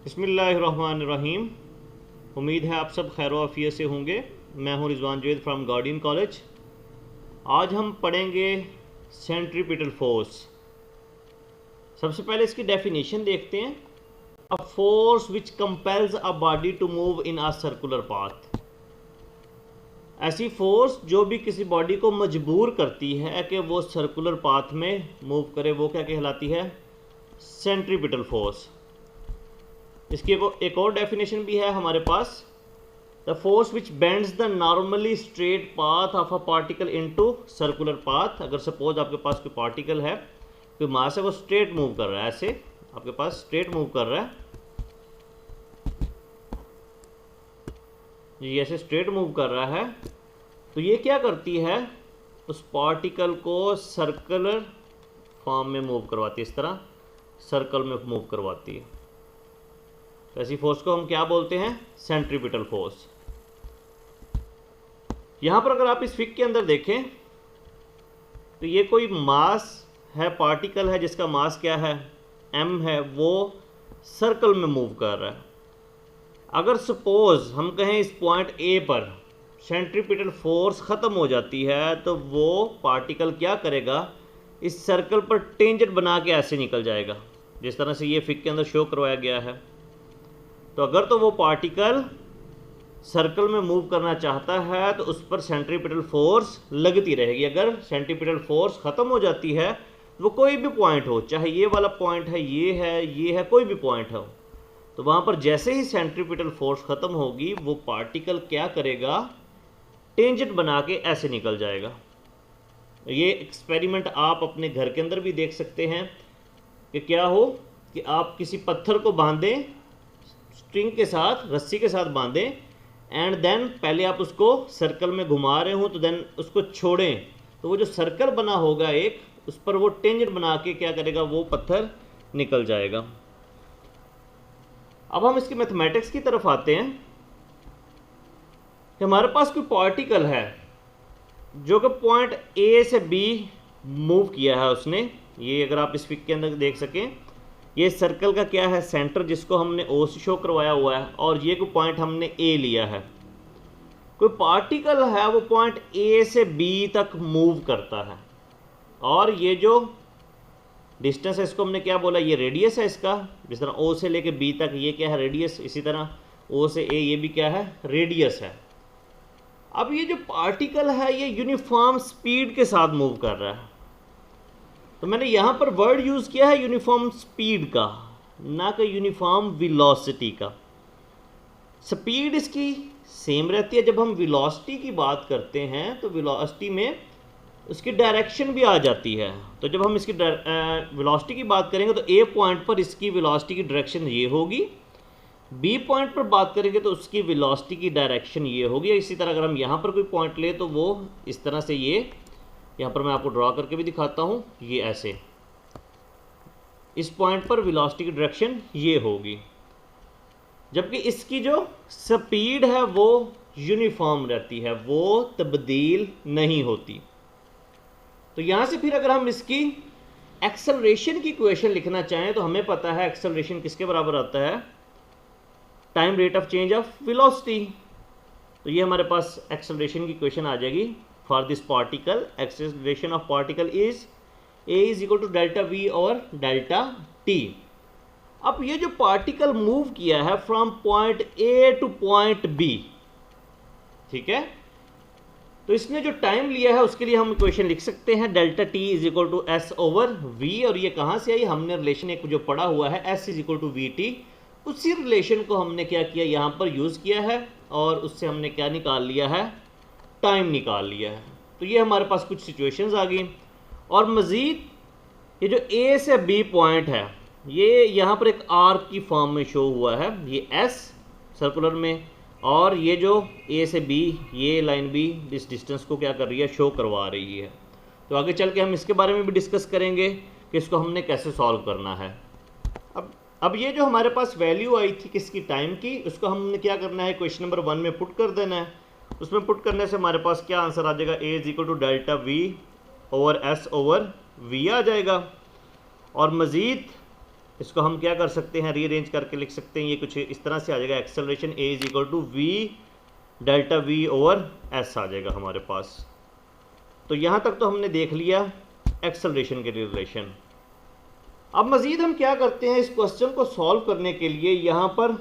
बिस्मिल्लाहिर्रहमानिर्रहीम। उम्मीद है आप सब खैर आफियत से होंगे। मैं हूं Rizwan Javed from guardian college. आज हम पढ़ेंगे सेंट्रीपिटल फोर्स। सबसे पहले इसकी डेफिनेशन देखते हैं। A force which compels a body to move in a circular path. ऐसी फोर्स जो भी किसी बॉडी को मजबूर करती है कि वो सर्कुलर पाथ में मूव करे, वो क्या कहलाती है? Centripetal force. इसकी एक और डेफिनेशन भी है हमारे पास। The force which bends the normally straight path of a particle into circular path. अगर सपोज आपके पास कोई पार्टिकल है, कोई मास है, वो स्ट्रेट मूव कर रहा है, ऐसे आपके पास स्ट्रेट मूव कर रहा है, ये ऐसे स्ट्रेट मूव कर रहा है, तो ये क्या करती है? उस पार्टिकल को सर्कुलर फॉर्म में मूव करवाती है, इस तरह सर्कल में मूव करवाती है। ऐसी फोर्स को हम क्या बोलते हैं? Centripetal force. यहां पर अगर आप इस फिग के अंदर देखें तो ये कोई मास है, पार्टिकल है जिसका मास क्या है? m है, वो सर्कल में मूव कर रहा है। अगर सपोज हम कहें इस पॉइंट A पर सेंट्रीपिटल फोर्स ख़त्म हो जाती है, तो वो पार्टिकल क्या करेगा? इस सर्कल पर टेंजेंट बना के ऐसे निकल जाएगा, जिस तरह से ये फिग के अंदर शो करवाया गया है। तो अगर तो वो पार्टिकल सर्कल में मूव करना चाहता है तो उस पर सेंट्रीपिटल फोर्स लगती रहेगी। अगर सेंट्रीपिटल फोर्स ख़त्म हो जाती है, वो कोई भी पॉइंट हो, चाहे ये वाला पॉइंट है, ये है, कोई भी पॉइंट हो, तो वहाँ पर जैसे ही सेंट्रीपिटल फोर्स ख़त्म होगी, वो पार्टिकल क्या करेगा? टेंजेंट बना के ऐसे निकल जाएगा। ये एक्सपेरिमेंट आप अपने घर के अंदर भी देख सकते हैं कि क्या हो कि आप किसी पत्थर को बांधें, स्ट्रिंग के साथ, रस्सी के साथ बांधें, एंड देन पहले आप उसको सर्कल में घुमा रहे हो, तो देन उसको छोड़ें, तो वो जो सर्कल बना होगा एक, उस पर वो टेंजेंट बना के क्या करेगा? वो पत्थर निकल जाएगा। अब हम इसके मैथमेटिक्स की तरफ आते हैं कि हमारे पास कोई पार्टिकल है जो कि पॉइंट A से B मूव किया है उसने। ये अगर आप इस पिक के अंदर देख सकें, ये सर्कल का क्या है? सेंटर, जिसको हमने O से शो करवाया हुआ है, और ये कोई पॉइंट हमने A लिया है। कोई पार्टिकल है, वो पॉइंट A से B तक मूव करता है, और ये जो डिस्टेंस है इसको हमने क्या बोला? ये रेडियस है इसका। जिस तरह O से लेके B तक ये क्या है? रेडियस। इसी तरह O से A ये भी क्या है? रेडियस है। अब ये जो पार्टिकल है ये यूनिफॉर्म स्पीड के साथ मूव कर रहा है, तो मैंने यहाँ पर वर्ड यूज़ किया है यूनिफॉर्म स्पीड का, ना कि यूनिफॉर्म वेलोसिटी का। स्पीड इसकी सेम रहती है। जब हम वेलोसिटी की बात करते हैं तो वेलोसिटी में उसकी डायरेक्शन भी आ जाती है। तो जब हम इसकी वेलोसिटी की बात करेंगे तो A पॉइंट पर इसकी वेलोसिटी की डायरेक्शन ये होगी, B पॉइंट पर बात करेंगे तो उसकी वेलोसिटी की डायरेक्शन ये होगी। इसी तरह अगर हम यहाँ पर कोई पॉइंट ले तो वो इस तरह से, ये यहाँ पर मैं आपको ड्रॉ करके भी दिखाता हूँ, ये ऐसे, इस पॉइंट पर वेलोसिटी की डायरेक्शन ये होगी, जबकि इसकी जो स्पीड है वो यूनिफॉर्म रहती है, वो तब्दील नहीं होती। तो यहाँ से फिर अगर हम इसकी एक्सेलरेशन की इक्वेशन लिखना चाहें तो हमें पता है एक्सेलरेशन किसके बराबर आता है? Time rate of change of velocity. तो ये हमारे पास एक्सेलरेशन की इक्वेशन आ जाएगी for this particle. Acceleration of particle is A is equal to delta V और डेल्टा T। अब ये जो पार्टिकल मूव किया है from point A to point B, ठीक है, तो इसने जो टाइम लिया है उसके लिए हम इक्वेशन लिख सकते हैं delta T is equal to S over V। और ये कहाँ से आई? हमने रिलेशन एक जो पढ़ा हुआ है S is equal to VT, उसी रिलेशन को हमने क्या किया? यहाँ पर यूज़ किया है, और उससे हमने क्या निकाल लिया है? टाइम निकाल लिया है। तो ये हमारे पास कुछ सिचुएशंस आ गई। और मज़ीद ये जो A से B पॉइंट है, ये यहाँ पर एक आर्क की फॉर्म में शो हुआ है, ये S सर्कुलर में, और ये जो A से B, ये लाइन भी इस डिस्टेंस को क्या कर रही है? शो करवा रही है। तो आगे चल के हम इसके बारे में भी डिस्कस करेंगे कि इसको हमने कैसे सॉल्व करना है। अब ये जो हमारे पास वैल्यू आई थी किसकी? टाइम की, उसको हमने क्या करना है? क्वेश्चन नंबर 1 में पुट कर देना है। उसमें पुट करने से हमारे पास क्या आंसर आ जाएगा? A is equal to delta V over S over V आ जाएगा। और मज़ीद इसको हम क्या कर सकते हैं, रीअरेंज करके लिख सकते हैं, ये कुछ इस तरह से आ जाएगा, acceleration a is equal to v delta we over s आ जाएगा हमारे पास। तो यहाँ तक तो हमने देख लिया एक्सेलरेशन के रिलेशन। अब मज़ीद हम क्या करते हैं, इस क्वेश्चन को सॉल्व करने के लिए यहाँ पर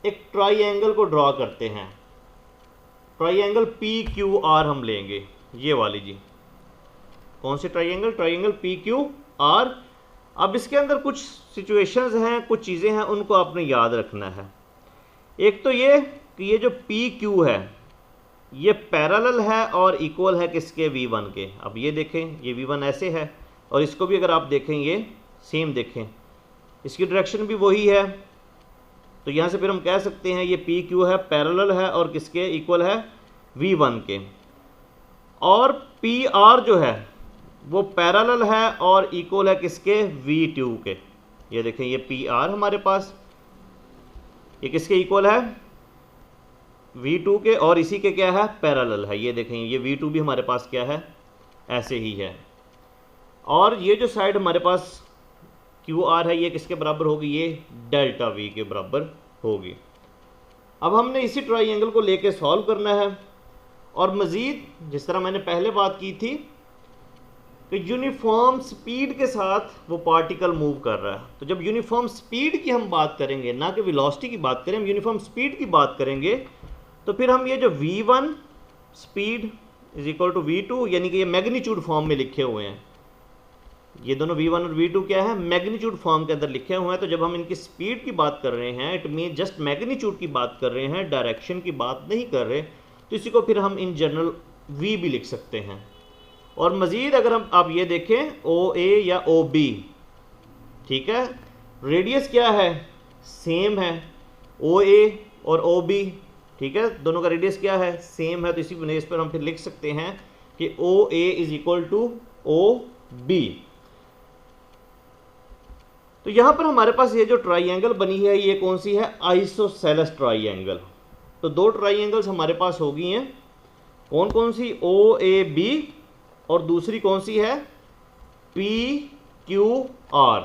एक ट्राइएंगल को ड्रॉ करते हैं। ट्राइएंगल पी क्यू आर हम लेंगे, ये वाली जी। कौन सी triangle? Triangle P Q R. अब इसके अंदर कुछ सिचुएशंस हैं, कुछ चीज़ें हैं, उनको आपने याद रखना है। एक तो ये कि ये जो पी क्यू है ये पैरेलल है और इक्वल है किसके? V1 के। अब ये देखें, ये V1 ऐसे है और इसको भी अगर आप देखें ये सेम देखें, इसकी डायरेक्शन भी वही है। तो यहाँ से फिर हम कह सकते हैं ये पी क्यू है, पैरेलल है और किसके? इक्वल है V1 के। और पी आर जो है वो पैरेलल है और इक्वल है किसके? V2 के। ये देखें, ये पी आर हमारे पास, ये किसके इक्वल है? V2 के, और इसी के क्या है? पैरेलल है। ये देखें, ये V2 भी हमारे पास क्या है? ऐसे ही है। और ये जो साइड हमारे पास QR है ये किसके बराबर होगी? ये डेल्टा V के बराबर होगी। अब हमने इसी ट्राइएंगल को लेके सॉल्व करना है। और मज़ीद जिस तरह मैंने पहले बात की थी कि यूनिफॉर्म स्पीड के साथ वो पार्टिकल मूव कर रहा है। तो जब यूनिफॉर्म स्पीड की हम बात करेंगे, ना कि वेलोसिटी की बात करें, हम यूनिफॉर्म स्पीड की बात करेंगे, तो फिर हम ये जो V1 speed is equal to V2, यानी कि ये मैग्नीट्यूड फॉर्म में लिखे हुए हैं, ये दोनों V1 और V2 क्या है? मैग्नीट्यूड फॉर्म के अंदर लिखे हुए हैं। तो जब हम इनकी स्पीड की बात कर रहे हैं, इट मीन जस्ट मैग्नीट्यूड की बात कर रहे हैं, डायरेक्शन की बात नहीं कर रहे, तो इसी को फिर हम इन जनरल V भी लिख सकते हैं। और मज़ीद अगर हम आप ये देखें OA या OB, ठीक है, रेडियस क्या है? सेम है, OA और OB, ठीक है, दोनों का रेडियस क्या है? सेम है। तो इसी बेस पर हम फिर लिख सकते हैं कि OA is equal to OB। तो यहाँ पर हमारे पास ये जो ट्राइएंगल बनी है ये कौन सी है? Isosceles triangle. तो दो ट्राइएंगल्स हमारे पास हो गई हैं, कौन कौन सी? OAB और दूसरी कौन सी है? PQR।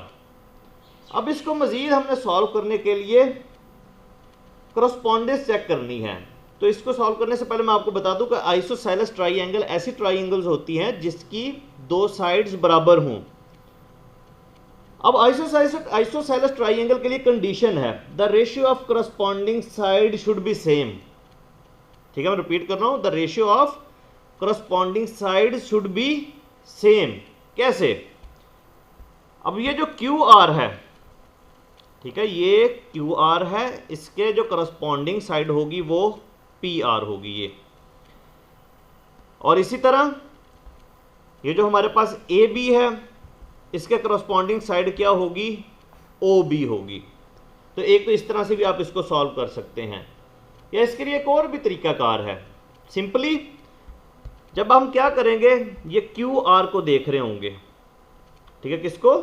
अब इसको मज़ीद हमने सॉल्व करने के लिए करस्पॉन्डेंस चेक करनी है। तो इसको सॉल्व करने से पहले मैं आपको बता दूं कि आइसोसेलेस ट्राइएंगल ऐसी ट्राइएंगल्स होती हैं जिसकी दो साइड्स बराबर हों। अब आइसोसेलेस ट्राइएंगल के लिए कंडीशन है the ratio of corresponding side should be same. ठीक है, मैं रिपीट कर रहा हूं, the ratio of corresponding side should be same. कैसे? अब ये जो QR है, ठीक है, ये QR है, इसके जो करस्पॉन्डिंग साइड होगी वो PR होगी ये। और इसी तरह ये जो हमारे पास AB है, इसके करस्पॉन्डिंग साइड क्या होगी? OB होगी। तो एक तो इस तरह से भी आप इसको सॉल्व कर सकते हैं, या इसके लिए एक और भी तरीकाकार है। सिंपली जब हम क्या करेंगे, ये QR को देख रहे होंगे, ठीक है, किसको?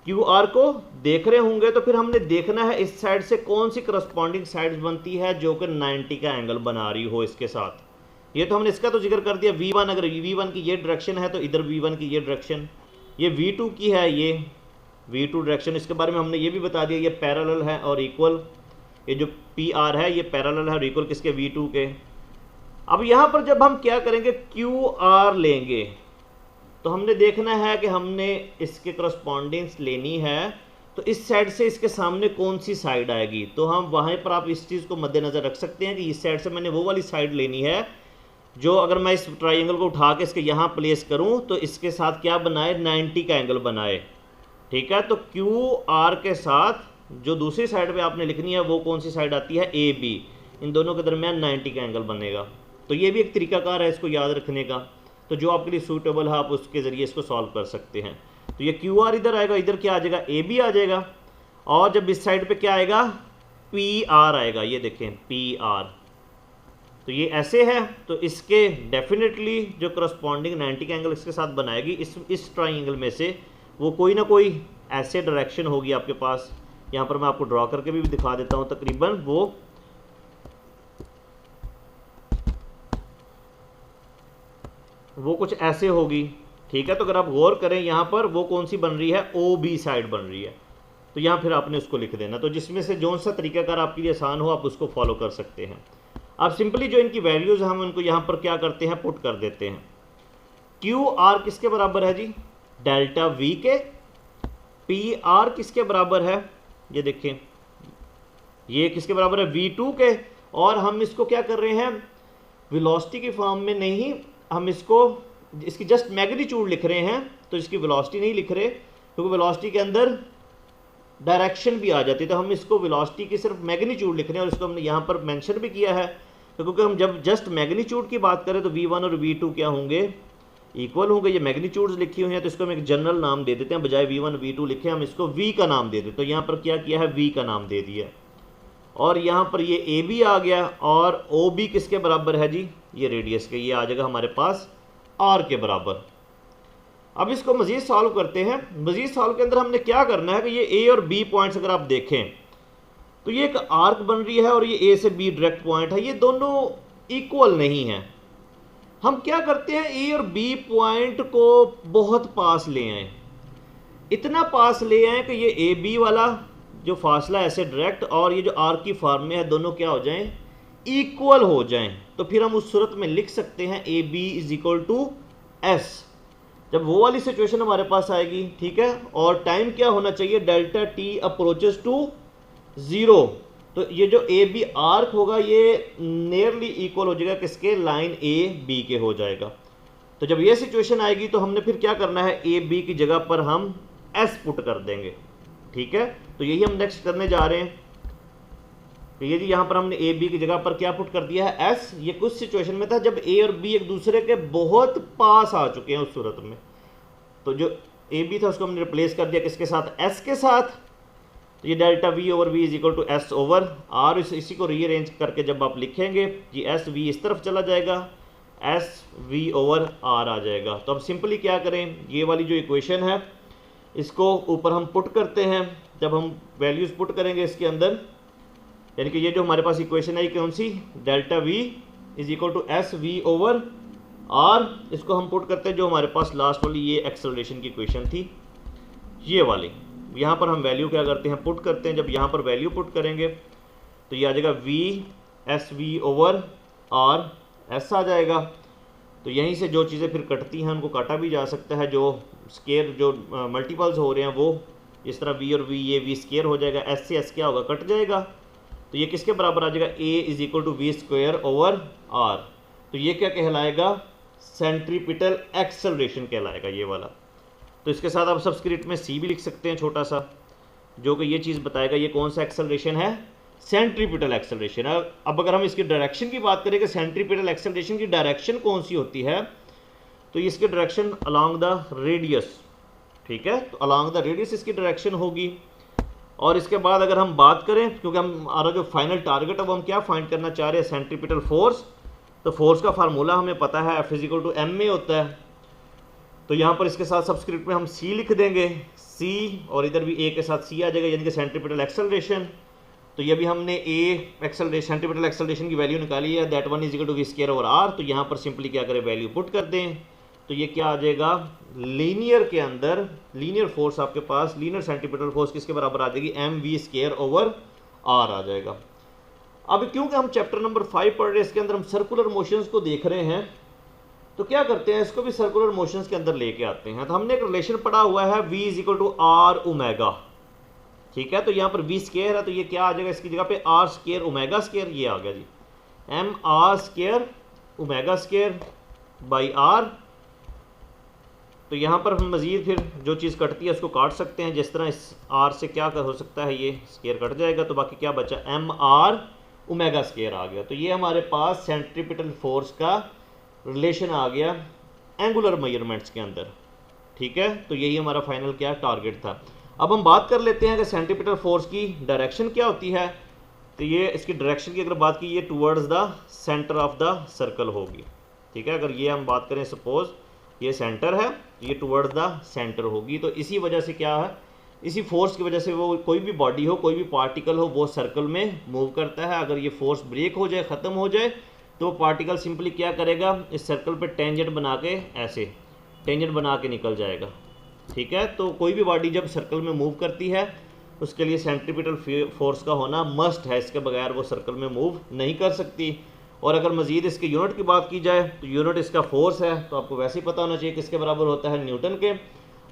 QR को देख रहे होंगे, तो फिर हमने देखना है इस साइड से कौन सी करस्पॉन्डिंग साइड बनती है जो कि 90 का एंगल बना रही हो इसके साथ। ये तो हमने इसका तो जिक्र कर दिया, V1, अगर V1 की ये डायरेक्शन है तो इधर V1 की ये डायरेक्शन, ये V2 की है, ये V2 डायरेक्शन, इसके बारे में हमने ये भी बता दिया, ये पैरेलल है और इक्वल, ये जो PR है ये पैरेलल है और इक्वल किसके? V2 के। अब यहाँ पर जब हम क्या करेंगे, QR लेंगे, तो हमने देखना है कि हमने इसके करस्पॉन्डेंस लेनी है, तो इस साइड से इसके सामने कौन सी साइड आएगी। तो हम वहाँ पर आप इस चीज़ को मद्देनज़र रख सकते हैं कि इस साइड से मैंने वो वाली साइड लेनी है जो अगर मैं इस ट्राइएंगल को उठा के इसके यहाँ प्लेस करूँ तो इसके साथ क्या बनाए? 90 का एंगल बनाए। ठीक है, तो QR के साथ जो दूसरी साइड पे आपने लिखनी है वो कौन सी साइड आती है? AB। इन दोनों के दरमियान 90 का एंगल बनेगा। तो ये भी एक तरीकाकार है इसको याद रखने का। तो जो आपके लिए सूटेबल है आप उसके ज़रिए इसको सॉल्व कर सकते हैं। तो ये QR इधर आएगा, इधर क्या आ जाएगा? AB आ जाएगा। और जब इस साइड पे क्या आएगा? PR आएगा। ये देखें PR, तो ये ऐसे है, तो इसके डेफिनेटली जो करस्पॉन्डिंग 90 का एंगल इसके साथ बनाएगी इस ट्राइंगल में से वो कोई ना कोई ऐसे डायरेक्शन होगी आपके पास। यहाँ पर मैं आपको ड्रॉ करके भी दिखा देता हूँ, तकरीबन वो कुछ ऐसे होगी। ठीक है। तो अगर आप गौर करें यहाँ पर वो कौन सी बन रही है, ओ बी साइड बन रही है, तो यहाँ फिर आपने उसको लिख देना। तो जिसमें से जो सा तरीकाकार आपके लिए आसान हो आप उसको फॉलो कर सकते हैं। आप सिंपली जो इनकी वैल्यूज़ हम उनको यहाँ पर क्या करते हैं, पुट कर देते हैं। क्यू आर किसके बराबर है जी, डेल्टा वी के। पी आर किसके बराबर है, ये देखें ये किसके बराबर है, वी टू के। और हम इसको क्या कर रहे हैं, वेलोसिटी की फॉर्म में नहीं, हम इसकी जस्ट मैग्नीट्यूड लिख रहे हैं। तो इसकी वेलोसिटी नहीं लिख रहे क्योंकि वेलोसिटी के अंदर डायरेक्शन भी आ जाती है, तो हम इसको वेलोसिटी की सिर्फ मैग्नीट्यूड लिख रहे हैं। और इसको हमने यहाँ पर मेंशन भी किया है, तो क्योंकि हम जब जस्ट मैग्नीट्यूड की बात करें तो v1 और v2 क्या होंगे, इक्वल होंगे। ये मैग्नीट्यूड्स लिखी हुई हैं तो इसको हम एक जनरल नाम दे देते हैं, बजाय v1 v2 लिखे हम इसको v का नाम दे देते। तो यहाँ पर क्या किया है, v का नाम दे दिया। और यहाँ पर ये ए बी आ गया, और ओ बी किसके बराबर है जी, ये रेडियस के, ये आ जाएगा हमारे पास आर के बराबर। अब इसको मज़ीद सॉल्व करते हैं। मज़ीद सॉल्व के अंदर हमने क्या करना है कि ये ए और बी पॉइंट्स अगर आप देखें तो ये एक आर्क बन रही है और ये ए से बी डायरेक्ट पॉइंट है, ये दोनों इक्वल नहीं हैं। हम क्या करते हैं, ए और बी पॉइंट को बहुत पास ले आए, इतना पास ले आए कि ये ए बी वाला जो फासला ऐसे डायरेक्ट और ये जो आर्क की फॉर्म में है दोनों क्या हो जाएं, इक्वल हो जाएं। तो फिर हम उस सूरत में लिख सकते हैं A B is equal to S. जब वो वाली सिचुएशन हमारे पास आएगी, ठीक है, और टाइम क्या होना चाहिए, डेल्टा टी अप्रोचेस टू 0, तो ये जो ए बी आर्क होगा ये नियरली इक्वल हो जाएगा किसके, लाइन ए बी के हो जाएगा। तो जब ये सिचुएशन आएगी तो हमने फिर क्या करना है, ए बी की जगह पर हम एस पुट कर देंगे, ठीक है। तो यही हम नेक्स्ट करने जा रहे हैं। तो ये जी यहाँ पर हमने ए बी की जगह पर क्या पुट कर दिया है, एस। ये कुछ सिचुएशन में था जब ए और बी एक दूसरे के बहुत पास आ चुके हैं, उस सूरत में तो जो ए बी था उसको हमने रिप्लेस कर दिया किसके साथ, एस के साथ। तो ये delta we over V is equal to S over R. इसी को रीअरेंज करके जब आप लिखेंगे, ये एस वी इस तरफ चला जाएगा, एस वी ओवर आर आ जाएगा। तो अब सिंपली क्या करें, ये वाली जो इक्वेशन है इसको ऊपर हम पुट करते हैं। जब हम वैल्यूज़ पुट करेंगे इसके अंदर, यानी कि ये जो हमारे पास इक्वेशन है कौन सी, delta v is equal to s v over r, इसको हम पुट करते हैं जो हमारे पास लास्ट वाली ये एक्सेलरेशन की इक्वेशन थी, ये वाली। यहाँ पर हम वैल्यू क्या करते हैं, पुट करते हैं। जब यहाँ पर वैल्यू पुट करेंगे तो ये आ जाएगा v s v over r, s आ जाएगा। तो यहीं से जो चीज़ें फिर कटती हैं उनको काटा भी जा सकता है, जो स्केयर जो मल्टीपल्स हो रहे हैं वो इस तरह वी और वी, ये वी स्केयर हो जाएगा, एस से एस क्या होगा, कट जाएगा। तो ये किसके बराबर आ जाएगा, a is equal to we square over are. तो ये क्या कहलाएगा, सेंट्रीपिटल एक्सेलरेशन कहलाएगा ये वाला। तो इसके साथ आप सबस्क्रिप्ट में सी भी लिख सकते हैं छोटा सा, जो कि ये चीज़ बताएगा ये कौन सा एक्सेलरेशन है, सेंट्रीपिटल एक्सेलरेशन है। अब अगर हम इसकी डायरेक्शन की बात करें कि सेंट्रीपिटल एक्सेलरेशन की डायरेक्शन कौन सी होती है, तो इसकी डायरेक्शन अलोंग द रेडियस, ठीक है। तो अलोंग द रेडियस इसकी डायरेक्शन होगी। और इसके बाद अगर हम बात करें, क्योंकि हमारा जो फाइनल टारगेट है वो हम क्या फाइंड करना चाह रहे हैं, सेंट्रीपिटल फोर्स। तो फोर्स का फार्मूला हमें पता है, F is equal to M में होता है। तो यहाँ पर इसके साथ सबस्क्रिप्ट में हम सी लिख देंगे, सी, और इधर भी ए के साथ सी आ जाएगा, यानी कि सेंट्रीपिटल एक्सेलरेशन। तो ये भी हमने ए एक्सेलरेशन सेंट्रीपिटल एक्सेलरेशन की वैल्यू निकाली है, that one is equal to we square over are. तो यहाँ पर सिंपली क्या करें, वैल्यू पुट कर दें। तो ये क्या आ जाएगा, लीनियर के अंदर लीनियर फोर्स आपके पास, लीनियर सेंट्रीपिटल फोर्स किसके बराबर आ जाएगी, m v square over r आ जाएगा। अब क्योंकि हम चैप्टर नंबर 5 पढ़ रहे हैं, इसके अंदर हम सर्कुलर मोशंस को देख रहे हैं, तो क्या करते हैं, इसको भी सर्कुलर मोशंस के अंदर लेके आते हैं। तो हमने एक रिलेशन पढ़ा हुआ है v is equal to R omega, ठीक है। तो यहाँ पर v स्क्वायर है, तो ये क्या आ जाएगा, इसकी जगह पे आर स्क्वायर ओमेगा स्क्वायर, ये आ गया जी, m r square omega square by r. तो यहाँ पर हम मज़ीद फिर जो चीज़ कटती है उसको काट सकते हैं, जिस तरह इस आर से क्या हो सकता है, ये स्क्वायर कट जाएगा, तो बाकी क्या बचा, एम आर ओमेगा स्क्वायर आ गया। तो ये हमारे पास सेंट्रीपिटल फोर्स का रिलेशन आ गया एंगुलर मेजरमेंट्स के अंदर, ठीक है। तो यही हमारा फाइनल क्या टारगेट था। अब हम बात कर लेते हैं कि सेंट्रीपिटल फोर्स की डायरेक्शन क्या होती है। तो ये इसकी डायरेक्शन की अगर बात की, ये towards the centre of the circle होगी, ठीक है। अगर ये हम बात करें, सपोज ये सेंटर है, ये टुवर्ड्स द सेंटर होगी। तो इसी वजह से क्या है, इसी फोर्स की वजह से वो कोई भी बॉडी हो, कोई भी पार्टिकल हो, वो सर्कल में मूव करता है। अगर ये फोर्स ब्रेक हो जाए, ख़त्म हो जाए, तो पार्टिकल सिंपली क्या करेगा, इस सर्कल पे टेंजेंट बना के ऐसे टेंजेंट बना के निकल जाएगा। ठीक है, तो कोई भी बॉडी जब सर्कल में मूव करती है उसके लिए सेंट्रीपिटल फोर्स का होना मस्ट है, इसके बगैर वो सर्कल में मूव नहीं कर सकती। और अगर मज़ीद इसके यूनिट की बात की जाए तो यूनिट इसका फोर्स है, तो आपको वैसे ही पता होना चाहिए किसके बराबर होता है, न्यूटन के।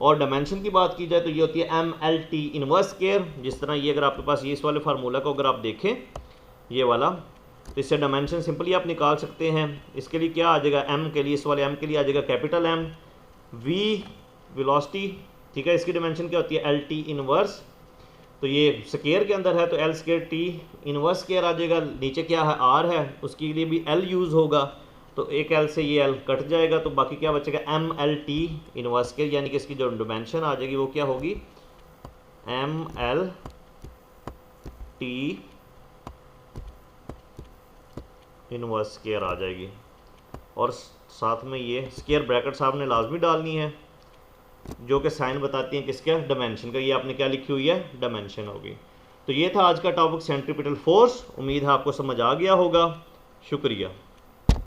और डायमेंशन की बात की जाए तो ये होती है MLT इनवर्स स्क्वायर। जिस तरह ये अगर आपके पास ये इस वाले फार्मूला को अगर आप देखें ये वाला, तो इससे डायमेंशन सिंपली आप निकाल सकते हैं। इसके लिए क्या आ जाएगा, M के लिए, इस वाले M के लिए आ जाएगा कैपिटल M, V वेलोसिटी। ठीक है, इसकी डायमेंशन क्या होती है LT इनवर्स, तो ये स्केयर के अंदर है तो L square T inverse square आ जाएगा। नीचे क्या है R है, उसके लिए भी L यूज़ होगा, तो एक L से ये L कट जाएगा, तो बाकी क्या बचेगा MLT इनवर्स स्केयर, यानी कि इसकी जो डायमेंशन आ जाएगी वो क्या होगी MLT इनवर्स स्केयर आ जाएगी। और साथ में ये स्केयर ब्रैकेट्स आपने लाजमी डालनी है जो कि साइन बताती हैं किसका, डायमेंशन का। ये आपने क्या लिखी हुई है, डायमेंशन होगी। तो ये था आज का टॉपिक सेंट्रीपिटल फोर्स। उम्मीद है आपको समझ आ गया होगा। शुक्रिया।